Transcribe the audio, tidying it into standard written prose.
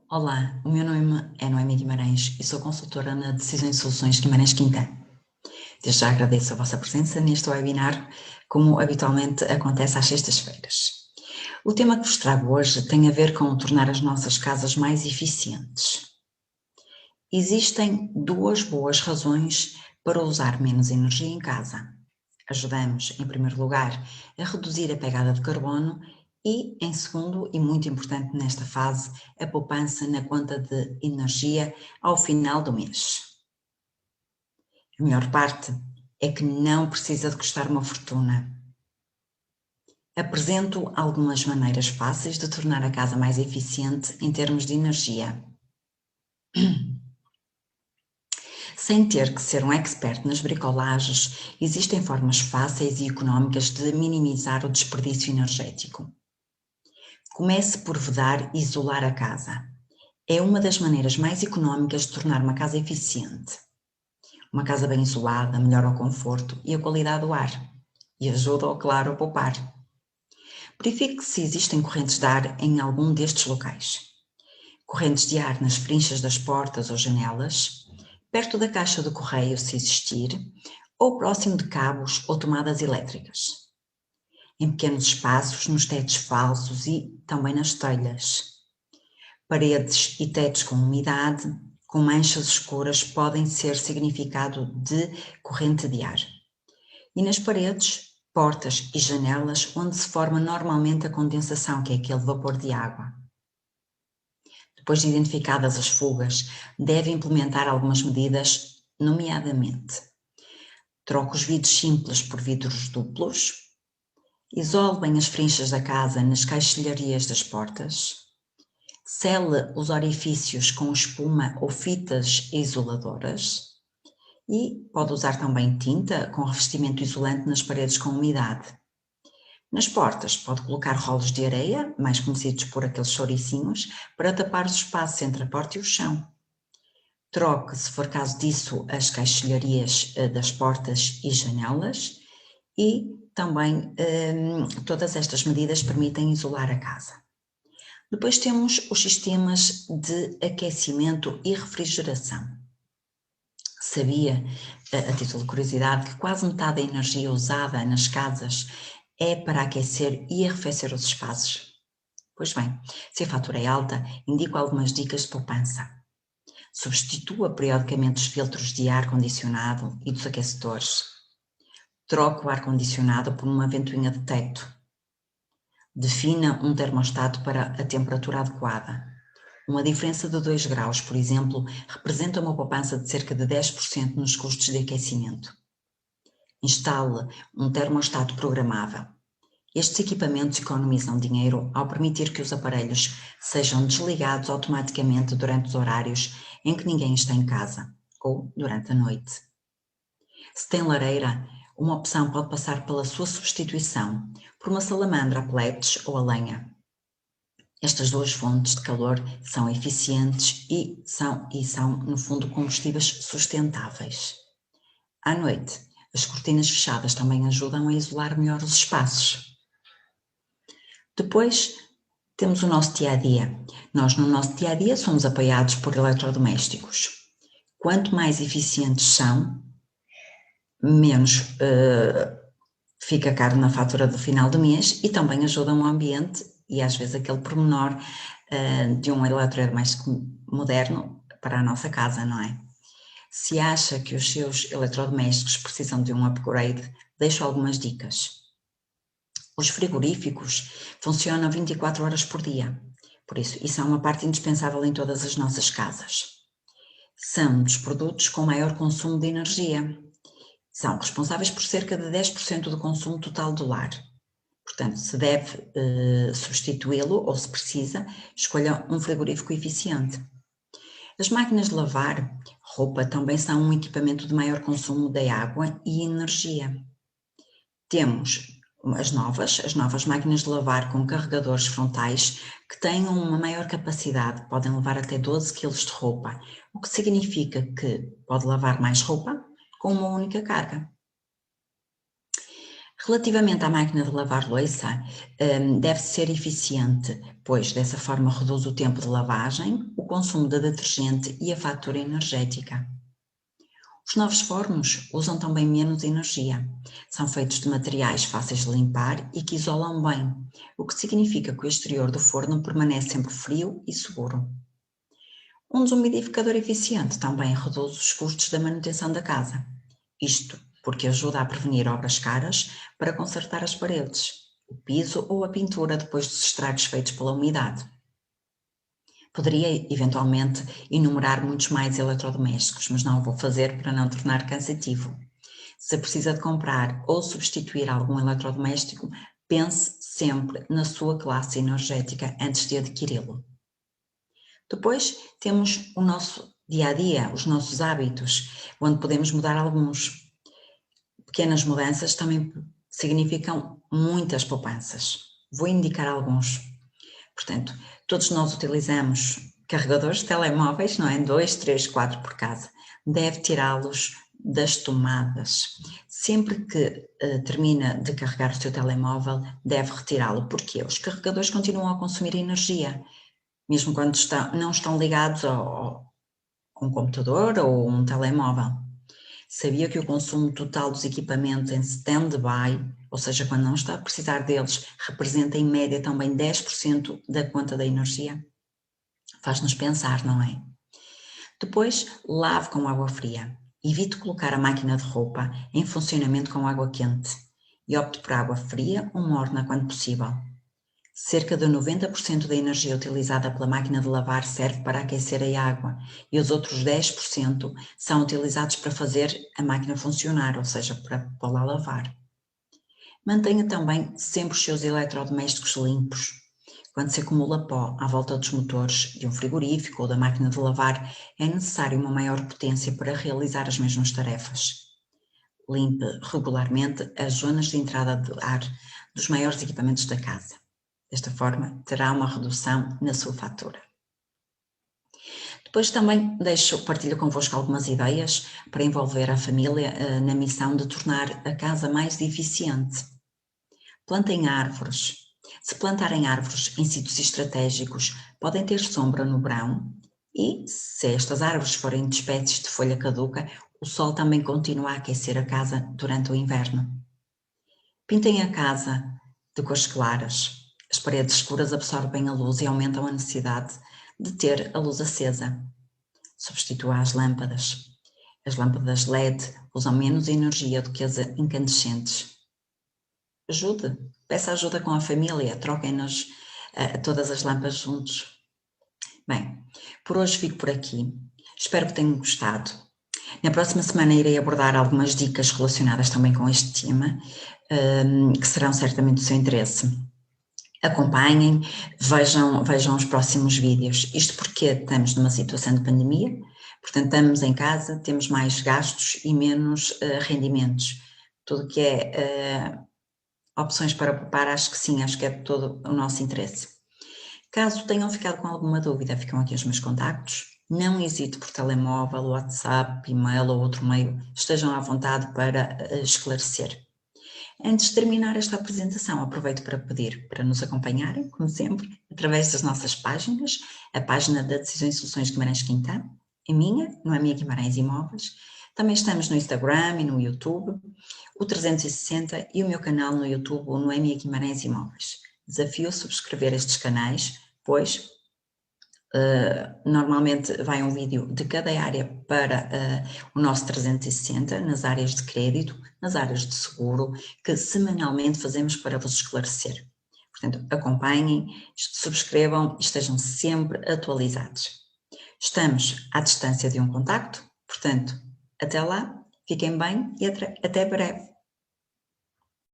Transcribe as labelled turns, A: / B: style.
A: Olá, o meu nome é Noemi Guimarães e sou consultora na Decisões e Soluções Guimarães Quintana. Desde já agradeço a vossa presença neste webinar, como habitualmente acontece às sextas-feiras. O tema que vos trago hoje tem a ver com tornar as nossas casas mais eficientes. Existem duas boas razões para usar menos energia em casa. Ajudamos, em primeiro lugar, a reduzir a pegada de carbono e, em segundo, e muito importante nesta fase, a poupança na conta de energia ao final do mês. A melhor parte é que não precisa de custar uma fortuna. Apresento algumas maneiras fáceis de tornar a casa mais eficiente em termos de energia. Sem ter que ser um expert nas bricolagens, existem formas fáceis e económicas de minimizar o desperdício energético. Comece por vedar e isolar a casa. É uma das maneiras mais económicas de tornar uma casa eficiente. Uma casa bem isolada melhora o conforto e a qualidade do ar e ajuda, claro, a poupar. Verifique se existem correntes de ar em algum destes locais. Correntes de ar nas frinchas das portas ou janelas, perto da caixa de correio se existir, ou próximo de cabos ou tomadas elétricas. Em pequenos espaços, nos tetos falsos e também nas telhas. Paredes e tetos com umidade, com manchas escuras, podem ser significado de corrente de ar. E nas paredes, portas e janelas, onde se forma normalmente a condensação, que é aquele vapor de água. Depois de identificadas as fugas, deve implementar algumas medidas, nomeadamente: troque os vidros simples por vidros duplos, isole bem as frinchas da casa nas caixilharias das portas, sele os orifícios com espuma ou fitas isoladoras e pode usar também tinta com revestimento isolante nas paredes com umidade. Nas portas pode colocar rolos de areia, mais conhecidos por aqueles chouricinhos, para tapar os espaços entre a porta e o chão. Troque, se for caso disso, as caixilharias das portas e janelas e também todas estas medidas permitem isolar a casa. Depois temos os sistemas de aquecimento e refrigeração. Sabia, a título de curiosidade, que quase metade da energia usada nas casas é para aquecer e arrefecer os espaços? Pois bem, se a fatura é alta, indico algumas dicas de poupança. Substitua periodicamente os filtros de ar-condicionado e dos aquecedores. Troque o ar-condicionado por uma ventoinha de teto. Defina um termostato para a temperatura adequada. Uma diferença de 2 graus, por exemplo, representa uma poupança de cerca de 10% nos custos de aquecimento. Instale um termostato programável. Estes equipamentos economizam dinheiro ao permitir que os aparelhos sejam desligados automaticamente durante os horários em que ninguém está em casa ou durante a noite. Se tem lareira, uma opção pode passar pela sua substituição por uma salamandra a pellets ou a lenha. Estas duas fontes de calor são eficientes e são, no fundo, combustíveis sustentáveis. À noite, as cortinas fechadas também ajudam a isolar melhor os espaços. Depois, temos o nosso dia-a-dia. Nós, no nosso dia-a-dia, somos apoiados por eletrodomésticos. Quanto mais eficientes são, menos fica caro na fatura do final do mês e também ajudam o ambiente e às vezes aquele pormenor de um eletrodoméstico moderno para a nossa casa, não é? Se acha que os seus eletrodomésticos precisam de um upgrade, deixo algumas dicas. Os frigoríficos funcionam 24 horas por dia, por isso é uma parte indispensável em todas as nossas casas. São dos produtos com maior consumo de energia. São responsáveis por cerca de 10% do consumo total do lar. Portanto, se deve substituí-lo ou se precisa, escolha um frigorífico eficiente. As máquinas de lavar roupa também são um equipamento de maior consumo de água e energia. Temos as novas máquinas de lavar com carregadores frontais que têm uma maior capacidade, podem levar até 12 kg de roupa, o que significa que pode lavar mais roupa com uma única carga. Relativamente à máquina de lavar louça, deve ser eficiente, pois dessa forma reduz o tempo de lavagem, o o consumo de detergente e a fatura energética. Os novos fornos usam também menos energia. São feitos de materiais fáceis de limpar e que isolam bem, o que significa que o exterior do forno permanece sempre frio e seguro. Um desumidificador eficiente também reduz os custos da manutenção da casa. Isto porque ajuda a prevenir obras caras para consertar as paredes, o piso ou a pintura depois dos estragos feitos pela umidade. Poderia, eventualmente, enumerar muitos mais eletrodomésticos, mas não o vou fazer para não tornar cansativo. Se precisa de comprar ou substituir algum eletrodoméstico, pense sempre na sua classe energética antes de adquiri-lo. Depois temos o nosso dia-a-dia, os nossos hábitos, onde podemos mudar alguns. Pequenas mudanças também significam muitas poupanças. Vou indicar alguns. Portanto, todos nós utilizamos carregadores de telemóveis, não é? 2, 3, 4 por casa. Deve tirá-los das tomadas. Sempre que termina de carregar o seu telemóvel, deve retirá-lo. Porquê? Os carregadores continuam a consumir energia, mesmo quando não estão ligados a um computador ou um telemóvel. Sabia que o consumo total dos equipamentos em stand-by, ou seja, quando não está a precisar deles, representa em média também 10% da conta da energia? Faz-nos pensar, não é? Depois, lave com água fria. Evite colocar a máquina de roupa em funcionamento com água quente e opte por água fria ou morna quando possível. Cerca de 90% da energia utilizada pela máquina de lavar serve para aquecer a água e os outros 10% são utilizados para fazer a máquina funcionar, ou seja, para pô-la a lavar. Mantenha também sempre os seus eletrodomésticos limpos. Quando se acumula pó à volta dos motores de um frigorífico ou da máquina de lavar, é necessário uma maior potência para realizar as mesmas tarefas. Limpe regularmente as zonas de entrada de ar dos maiores equipamentos da casa. Desta forma, terá uma redução na sua fatura. Depois também partilho convosco algumas ideias para envolver a família na missão de tornar a casa mais eficiente. Plantem árvores. Se plantarem árvores em sítios estratégicos, podem ter sombra no verão e, se estas árvores forem de espécies de folha caduca, o sol também continua a aquecer a casa durante o inverno. Pintem a casa de cores claras. As paredes escuras absorvem a luz e aumentam a necessidade de ter a luz acesa. Substitua as lâmpadas. As lâmpadas LED usam menos energia do que as incandescentes. Ajude, peça ajuda com a família, troquem-nos todas as lâmpadas juntos. Bem, por hoje fico por aqui. Espero que tenham gostado. Na próxima semana irei abordar algumas dicas relacionadas também com este tema, que serão certamente do seu interesse. Acompanhem, vejam os próximos vídeos. Isto porque estamos numa situação de pandemia, portanto estamos em casa, temos mais gastos e menos rendimentos. Tudo que é opções para poupar, acho que sim, acho que é de todo o nosso interesse. Caso tenham ficado com alguma dúvida, ficam aqui os meus contactos. Não hesite por telemóvel, WhatsApp, e-mail ou outro meio, estejam à vontade para esclarecer. Antes de terminar esta apresentação, aproveito para pedir para nos acompanharem, como sempre, através das nossas páginas, a página da Decisões e Soluções Guimarães Quintão, a minha, no EMEA Guimarães Imóveis. Também estamos no Instagram e no YouTube, o 360 e o meu canal no YouTube, no EMEA Guimarães Imóveis. Desafio a subscrever estes canais, pois normalmente vai um vídeo de cada área para o nosso 360, nas áreas de crédito, nas áreas de seguro, que semanalmente fazemos para vos esclarecer. Portanto, acompanhem, subscrevam e estejam sempre atualizados. Estamos à distância de um contacto, portanto, até lá, fiquem bem e até breve.